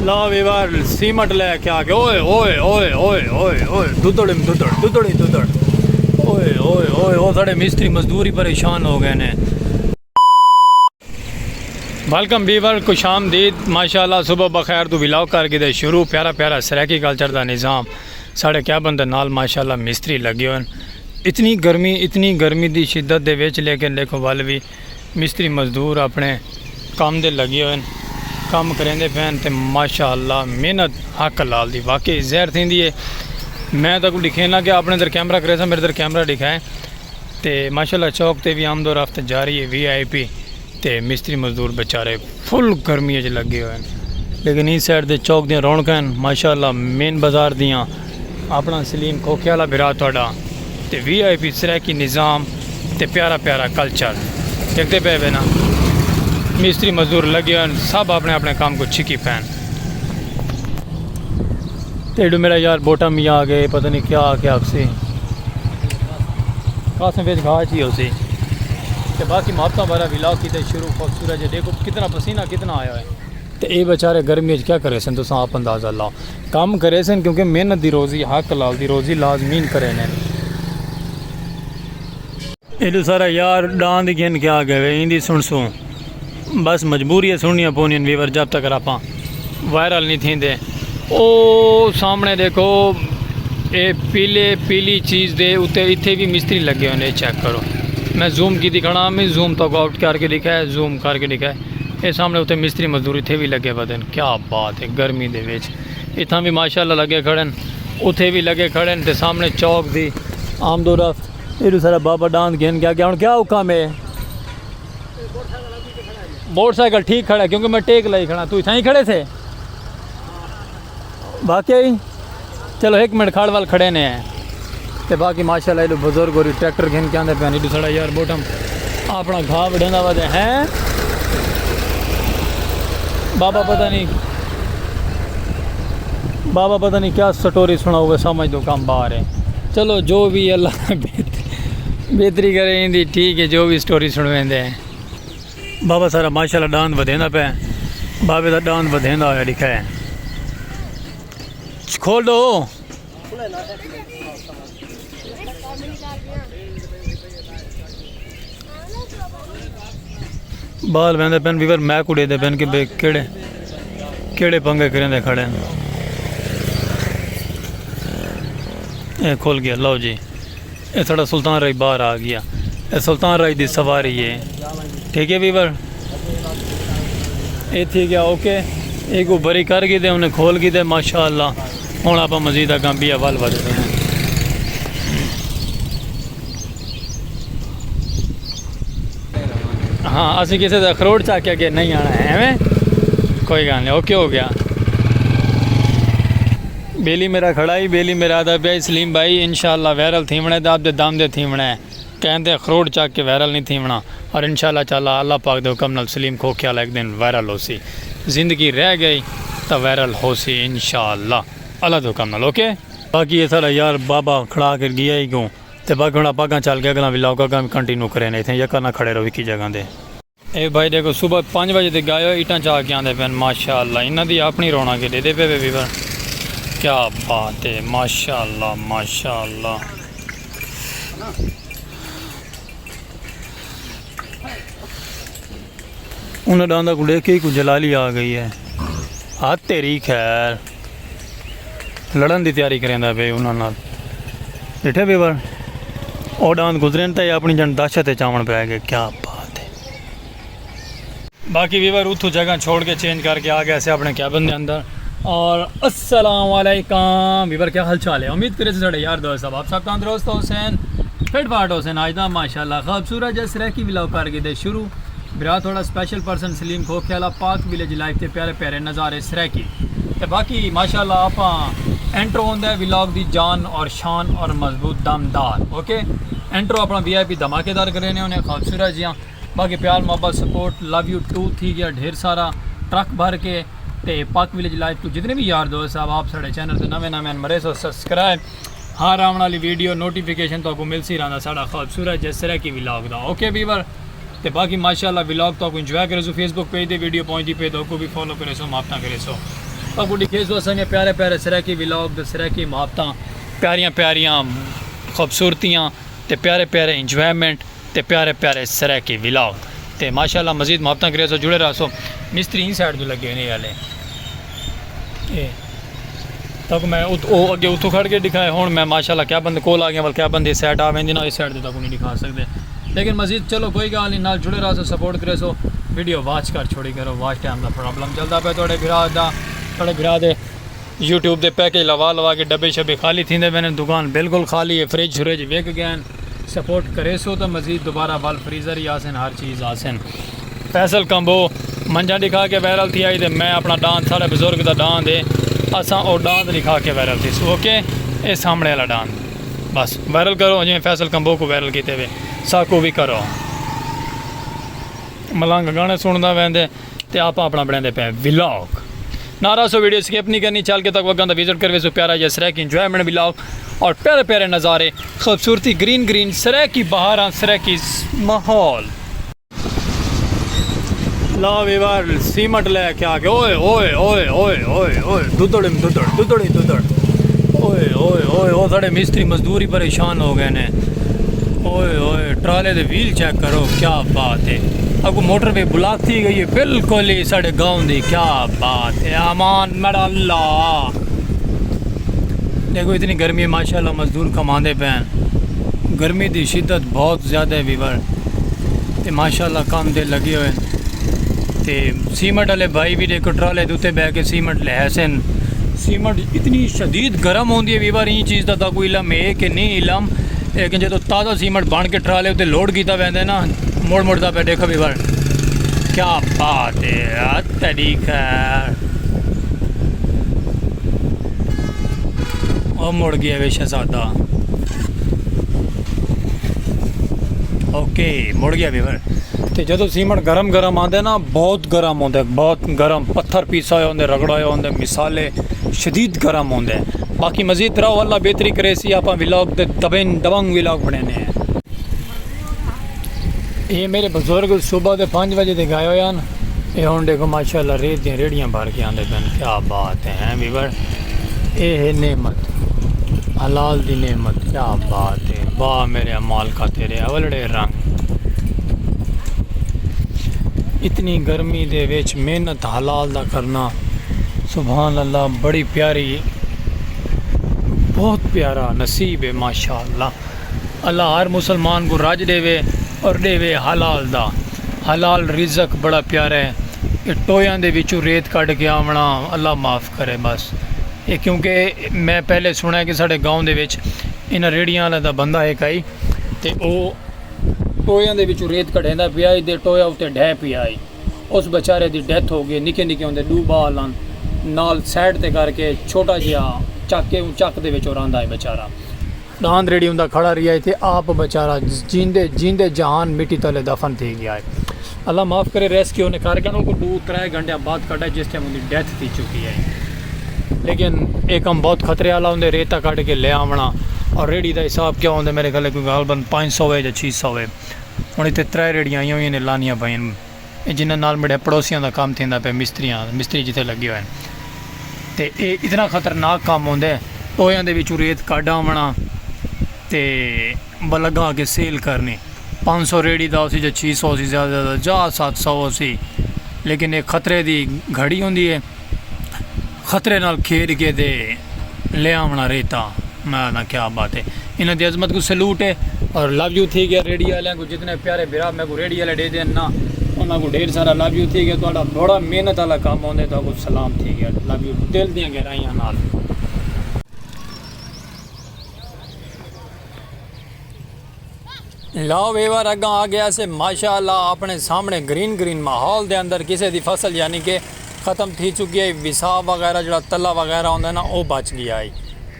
ला Weaver सीमट लेके आके ओए ओए ओए ओए ओए ओए दुदड़ दुदड़ दुदड़ी दुदड़ ओए ओए ओए ओ साढ़े मिस्त्री मजदूरी परेशान हो गए ने। वेलकम वीवर खुश आमदीद माशाल्लाह सुबह बखैर तू विलाव करके दे शुरू प्यारा प्यारा सराकी कल्चर का निज़ाम साढ़े क्या बंदे नाल माशाल्लाह मिस्त्री लगे हुए। इतनी गर्मी की शिद्दत दे विच लेकिन देखो वाल भी मिस्त्री मजदूर अपने काम दे लगे हुए काम करेंदे पैन ते माशाअल्लाह मेहनत हक लाल दी वाकई जहर थी है। मैं तो दिखे ना कि अपने इधर कैमरा करे था मेरे इधर कैमरा दिखाए तो माशाअल्लाह चौक ते भी आमदो रफ्त जारी है VIP ते मिस्त्री मजदूर बेचारे फुल गर्मी च लगे हुए हैं। लेकिन इस साइड दे चौक दी रौनक माशाअल्लाह मेन बाजार दियाँ अपना सलीम खोखे वाला बिरा थोड़ा ते VIP सराकी निज़ाम ते प्यारा प्यारा कल्चर देखते पे ना मिस्त्री मजदूर लगे हैं सब अपने अपने काम को छिकी पैन तेडू मेरा यार बोटा मियाँ आ गए पता नहीं क्या क्या सी कासम बेच घाच ही उसी तो बाकी मोहब्बत भरा विलाव की शुरू खूबसूरत है। देखो कितना पसीना कितना आया है तो ये बेचारे गर्मी क्या करे सन तो आप अंदाज़ा लाओ काम करे सन क्योंकि मेहनत दी रोज़ी हक लाल दी रोज़ी लाजमीन करे ने एडू सारा यार डांद गिन क्या आ गए इंदी सुन बस मजबूरी है सुननी पौनी वीवर जब तक आप वायरल नहीं थी दे। ओ सामने देखो ये पीली चीज़ दे उत्ते इत्थे भी मिस्त्री लगे हुए चेक करो। मैं जूम की दिखाना मैं जूम तक आउट करके दिखाया जूम करके दिखाया ये सामने उत्ते मिस्त्री मजदूर इत्थे भी लगे पते क्या बात है गर्मी दे विच इतना भी माशाल्लाह लगे खड़े उत्थे भी लगे खड़े ते सामने चौक दी आमदो रफ्त ये सारा बाबा डांस गेन क्या हूँ क्या हुक्म है। मोटरसाइकिल ठीक खड़ा है क्योंकि मैं टेक लाई खड़ा तू इतना ही खड़े थे वाकई चलो एक मिनट खाड़ वाल खड़े ने हैं तो बाकी माशाल्लाह ये बुजुर्ग और ट्रैक्टर घिन के आते पैन साड़ा यार बोटम अपना घा बढ़ा वा हैं बाबा पता नहीं क्या स्टोरी सुनाओगे समझ दो काम बाहर है। चलो जो भी अल्लाह बेहतरी करे इंदी ठीक है जो भी स्टोरी सुनवेंदे हैं बाबा सारा माशाल्लाह डांद वधेंदा पे बाबे का डांद वधेंदा होया लिखा है खोल दो बाल बहते पेन वीवर मैं कुड़े दे पेन कि केड़े पंगे करेंदे खड़े ये खोल गया लो जी ये थोड़ा सुल्तान राय बाहर आ गया ये सुल्तान राय दी सवारी है ठीक है वीवर ये थी गया ओके एक वो बरी कर गई उन्हें खोल गई दे माशाअल्लाह हुण आप मजीद अगां भी वल वधदे हैं। हाँ असी किसी का अखरोट चाक के अगे नहीं आना है एवं कोई गल नहीं ओके हो गया। बेली मेरा खड़ा ही बेली मेरा आदा पे सलीम भाई इंशाअल्लाह वायरल थीवना है आप दे दम दे थीवना है कहते अखरोट चाक के वायरल नहीं थीवना और इंशाअल्लाह ताला अल्लाह पाक दे हुक्म नाल सलीम खोखे वाला एक दिन वायरल हो सी जिंदगी रह गई तो वायरल हो सी इंशाअल्लाह अल्लाह दे हुक्म नाल ओके। बाकी ये सारा यार बाबा खड़ा कर गया ही क्यों तो बाकी हम आप चल के अगला विलाव का काम कंटिन्यू करें इतने या करना खड़े रहो एक ही जगह दे। ए भाई देखो सुबह 5 बजे तक गए ईटा चाह के आते पैन माशाअल्लाह इन्हों की अपनी रौनक दे दे पे वीवर क्या बात है माशाअल्लाह माशाअल्लाह। उन्हें डांदा को लेके ही कुछ जलाली आ गई है हाथ तेरी खैर लड़न की तैयारी करेंदा पे उन्होंने डिठे वीवर और डांद गुजरे तो अपनी जन दहशत चावन पै गए क्या बात है। बाकी वीवर उतो जगह छोड़ के चेंज करके आ गया से अपने कैबिन के अंदर और अस्सलाम वालेकुम वीवर क्या हाल चाल है उम्मीद करे साढ़े यार दोस्त साहब आप सब तंदुरुस्त हुसैन फिट फाट हुसैन आजदा माशाल्लाह खूबसूरत जस रह की विलाव कर गए शुरू बिरा थोड़ा स्पेशल पर्सन सलीम खोखे वाला पाक विलेज लाइफ के प्यारे प्यारे नज़ारे सर की तो बाकी माशाल्लाह आप एंट्रो होंगे विलाग की जान और शान और मजबूत दमदार ओके एंट्रो अपना VIP धमाकेदार करे ने उन्हें खूबसूरत जियाँ बाकी प्यार मोहब्बत सपोर्ट लव यू टू थी गया ढेर सारा ट्रक भर के ते पाक विलेज लाइफ को जितने भी यार दोस्त साहब आप साढ़े चैनल से नवे मरे सो सब्सक्राइब हाँ आने वाली वीडियो नोटिफिकेशन तो आपको मिल सी रहा साढ़ा खूबसूरत जिस तरह की विलाग का ओके वीवर तो बाकी माशाल्लाह विलाग तो आपको इंजॉय करे सो फेसबुक पेज दे वीडियो पहुँची पे तो भी फॉलो करे सो मापना करे सो अगू दिखे सो असें प्यारे प्यारे सराकी व्लॉग ते सराकी मुहब्बतां प्यारियां प्यारियां खूबसूरतियां ते प्यारे प्यारे इंजॉयमेंट ते प्यारे प्यारे सराकी व्लॉग ते माशाल्लाह मजीद मुहब्बतां करे सो जुड़े रहो। मिस्त्री ही साइड तो लगे नहीं वाले तक मैं अगे उतों खड़ के दिखाए हूँ मैं माशाल्लाह क्या बंदे कोल आ गया क्या बंदे साइड आ वेंदे ना इस साइड तक नहीं दिखा सकते लेकिन मजीद चलो कोई गल नहीं नाल जुड़े रहो सपोर्ट करे सो वीडियो वॉच कर छोड़ी करो वॉच टाइम का प्रॉब्लम चलता पे थोड़े भरा दे यूट्यूब के पैकेज लवा के डब्बे शब्बे खाली थी मैंने दुकान बिल्कुल खाली है फ्रिज श्रिज विक गए सपोर्ट करे सो तो मजीद दोबारा बल फ्रीज़र ही आसन हर चीज़ आसन फैसल कंबो मंजा दिखा के वायरल थी आई तो मैं अपना डांस साढ़े बुजुर्ग का डांस है असा और डांस दिखा के वायरल थी ओके ये सामने वाला डांस बस वायरल करो जिमें फैसल कंबो को वायरल किए हुए साकू भी करो मलंग गाने सुनता वैंदे तो आप अपना बनाते पे व्लॉग नारा सो वीडियो स्किप नहीं करनी चल के तक वगन विजिट करवे सो प्यारा जैसा सराकी इंजॉयमेंट व्लॉग और प्यारे प्यारे नज़ारे खूबसूरती ग्रीन ग्रीन सराकी बहार सराकी माहौल ला विवार सीमट लेके आके ओए ओए ओए ओए ओए ओए दुदड़ दुदड़ दुदड़ी दुदड़ ओए ओए ओए ओ साढ़े मिस्त्री मजदूरी परेशान हो गए ने ओए ओए ट्राले दे व्हील चेक करो क्या बात है अगो मोटर पे ब्लॉक थी गई है बिल्कुल ही साढ़े गाँव दी क्या बात है अमान मेरा अल्लाह देखो इतनी गर्मी है माशाल्लाह मजदूर कमाते पैन गर्मी की शिद्दत बहुत ज़्यादा है वीवर ते माशाल्लाह काम दे लगे हुए ते सीमेंट वाले भाई भी देखो ट्राले उत्ते बह के सीमेंट ले सन सीमेंट इतनी शदीद गर्म होती है वीवर ये चीज़ का कोई इलम है कि नहीं इलम लेकिन जो ताज़ा सीमेंट बन के ट्राले उत्ते लोड किया वैसे ना मुड़ता पे देखो वीवर क्या बात है यार तरीका और मुड़ गया वे शहजादा ओके मुड़ गया वीवर तो जो सीमेंट गरम गरम आते ना बहुत गर्म होंगे बहुत गर्म पत्थर पीसा हुए होंगे रगड़ा हुए होंगे मिसाले शदीद गर्म होंगे बाकी मजीद रहो अल्लाह बेहतरी करे सी आप व्लॉग दबंग व्लॉग बनाने हैं ये मेरे बुजुर्ग सुबह के 5 बजे तक आए हुए हैं ये हम देखो माशाल्लाह रेत दी रेड़ियाँ भर के आते पे क्या बात है वीवर ये है नेमत हलाल दी नेमत क्या बात है वाह मेरे अमाल का तेरे अवलड़े रंग इतनी गर्मी दे विच मेहनत हलाल दा करना सुभान अल्लाह बड़ी प्यारी बहुत प्यारा नसीब है माशाअल्लाह अल्लाह हर मुसलमान को राज देवे और देवे हलाल दा हलाल रिज़क बड़ा प्यारा है ये टोयां दे विचों रेत कढ़ के आवना अल्लाह माफ़ करे बस ये क्योंकि मैं पहले सुना है कि साढ़े गाँव दे विच इन्हां रेड़ियां वाला दा बंदा एक आई ते ओ टोयां दे विचों रेत कढ़ेंदा पिया ते टोया उत्ते ढह पिया आई उस बेचारे दी डेथ हो गई निके निके होंदे दो बाल नाल साइड ते करके छोटा जिहा चक दे विच रहांदा है बेचारा दांद रेड़ी उंदा खड़ा रहा है आप बेचारा जींदे जींदे जहान मिट्टी तले दफन थी गया है अल्लाह माफ़ करे रेस्क्यू ने करके उनको 2-3 घंटे बाद कटा जिस टाइम उनकी डेथ थी चुकी है लेकिन एक हम बहुत खतरे वाला होंगे रेता कट के ले आवना और रेड़ी का हिसाब क्या होंगे मेरे ख्याल कोई गालबन 500 है या 600 है हूँ इतने 3 रेड़ियाँ आई हुई ने लानिया पाइन जिन्हें मेरे पड़ोसियों का काम थी पे मिस्त्री जिथे लगे हुए तो ये इतना खतरनाक काम होंगे टोयां दे विचों रेत कढ़ आवना तो लगा के सेल करनी 500 रेड़ी का उसी जो 600 सी ज़्यादा जा 700 सी लेकिन एक खतरे की घड़ी होंगी है खतरे नाल खेर के दे ले आवना रेता मैं ना क्या बात है इन्हों की अजमत को सलूट है और लव यू थी गया रेडी वाले को जितने प्यारे बिरा मैं को रेडी वाले दे देना उन्होंने को ढेर सारा लव यू थी गया तो बड़ा मेहनत वाला काम होंगे तो सलाम थी गया लव यू दिल दियाँ गहराइयां नाल लो वेवर अगा आ गया से माशाअल्लाह अपने सामने ग्रीन ग्रीन माहौल के अंदर किसी की फसल यानी कि ख़त्म थी चुकी है विसाब वगैरह जो तला वगैरह होंगे ना वो बच गया है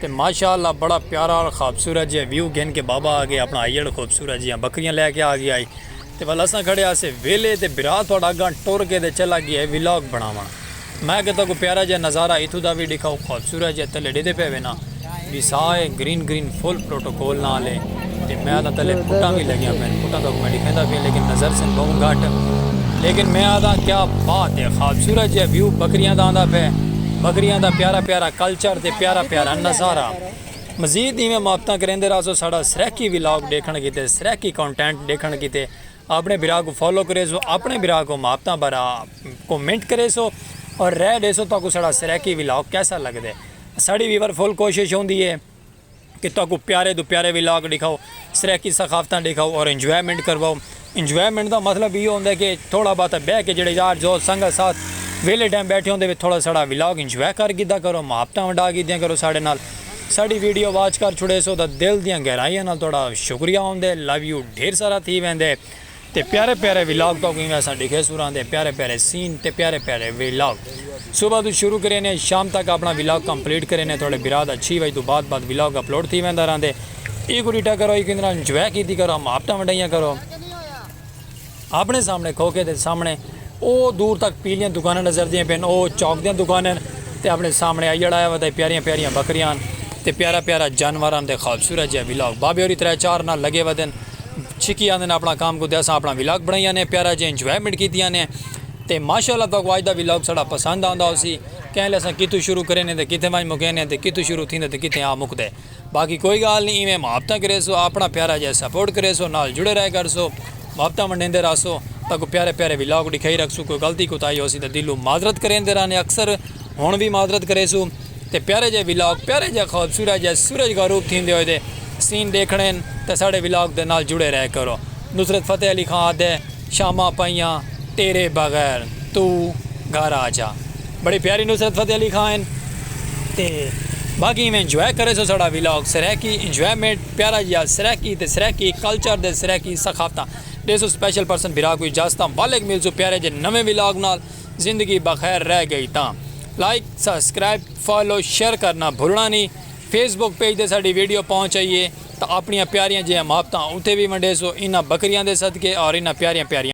तो माशाअल्लाह बड़ा प्यारा और खूबसूरत जिहा व्यू गिन के बाबा आ गए अपना आइड़ खूबसूरत जिहा बकरियां लैके आ गया आई तो वाल असा खड़े आसे वेले तो बिरा थोड़ा अगर टुर के चला गया है व्लॉग बनावा मैं कहता को प्यारा जिहा नज़ारा इतों का भी दिखाओ खूबसूरत जिहा तले डेदे पे ना विसाए ग्रीन ग्रीन फुल प्रोटोकॉल नाल है तो मैं आता तले पुट्टा भी लगिया पैन पुट्टा तो मैं दिखाता भी लेकिन नज़र से बहुत घट लेकिन मैं आता क्या बात है खूबसूरत जिहा व्यू बकरियां का आंदा पे बकरियां दा प्यारा प्यारा कल्चर ते प्यारा प्यारा नज़ारा। मजीद इवें मुहब्बतां करेंदे रहो साड़ा सरैकी व्लॉग देखण कीते, सरैकी कंटेंट देखण कीते। अपने बिरा को फॉलो करे सो, अपने बिरा को मुहब्बतां भरा कमेंट करे सो और रह दे सो ताकू साड़ा सरैकी व्लॉग कैसा लगदे। साड़ी वीवर फुल कोशिश होंदी है कि ताकू प्यारे तो प्यारे व्लॉग दिखाओ, सरैकी सखाफतां दिखाओ और इंजॉयमेंट करवाओ। इंजॉयमेंट का मतलब ये होंदा है कि थोड़ा बहुत बह के जेड़े यार जो संगत साथ वेले टाइम बैठे होंदे थोड़ा साड़ा व्लॉग इंजॉय कर गिद्दा करो, मुहब्बतां वंडा गिद्दियां करो साढ़े नाल। साड़ी वीडियो वाच कर छुड़े सो तो दिल दियां गहराइयां नाल थोड़ा शुक्रिया होंदे, लव यू ढेर सारा थी वेंदे। ते प्यारे प्यारे व्लॉग तो इवें असां दिखे सुरांदे, प्यारे प्यारे सीन ते प्यारे प्यारे व्लॉग। सुबह तो शुरू करें शाम तक अपना व्लॉग कंप्लीट करें, थोड़े बिराद अच्छी वजह तो बाद व्लॉग अपलोड थी वेंदा रहंदे। एक उड़ीटा करो, एक इंद्रा इंजॉय कीती करो, मुहब्बतां वंडाइयां करो। अपने सामने खोखे के सामने वो दूर तक पीलियां दुकानें नजर दियां पेन, वो चौक दियां दुकानें ते अपने सामने आई जड़ा वा प्यारियां प्यारियां बकरियां ते प्यारा प्यारा जानवरां दे खूबसूरत जिहा व्लॉग। बाबे होरी 3-4 नाल लगे वदन छिकी आंदे अपना काम को असां अपना व्लॉग बनाइया ने, प्यारा जिहा इंजॉयमेंट कीतियां ने। ते माशाअल्लाह तक अज दा व्लॉग साड़ा पसंद आंदा उसी कहले असां कितों शुरू करें ते कितें वज मुकेने ते कितों शुरू थींदे ते कितें आ मुकदे। बाकी कोई गल नहीं, इवें मुहब्बतां करे सो, अपना प्यारा जिहा सपोर्ट करे सो, नाल जुड़े रह कर सो, मुहब्बतां वंडेंदे रहो ताकि प्यारे प्यारे व्लॉग दिखाई रखसो। कोई गलती कोताही होसी तो दिलों माजरत करेंदे रहने, अक्सर हुण भी माजरत करे सो। ते प्यारे जे व्लॉग, प्यारे जे खूबसूरत जे सूरज का रूप थींदे होए सीन देखने ते साढ़े व्लॉग दे नाल जुड़े रह करो। नुसरत फतेह अली खान आदे शामा पाइयां तेरे बगैर तू घर आ जा, बड़ी प्यारी नुसरत फतेह अली खान। ते बाकी में इंजॉय करे सो साड़ा व्लॉग सरैकी इंजॉयमेंट प्यारा जिहा सरैकी ते सरैकी कल्चर दे सरैकी सखाफतां दे सो। स्पैशल पर्सन बिरा को इजाजतां वालेक मिल सो प्यारे जे नवे व्लॉग नाल। जिंदगी बखैर रह गई तां लाइक सब्सक्राइब फॉलो शेयर करना भुलना नहीं। फेसबुक पेज ते साड़ी वीडियो पहुँचाइए तो अपनियां प्यारियां जिहां मुहब्बतां उत्थे भी वंडे सो इन्हां बकरियां दे सदके और इन्हां प्यारियां प्यारियां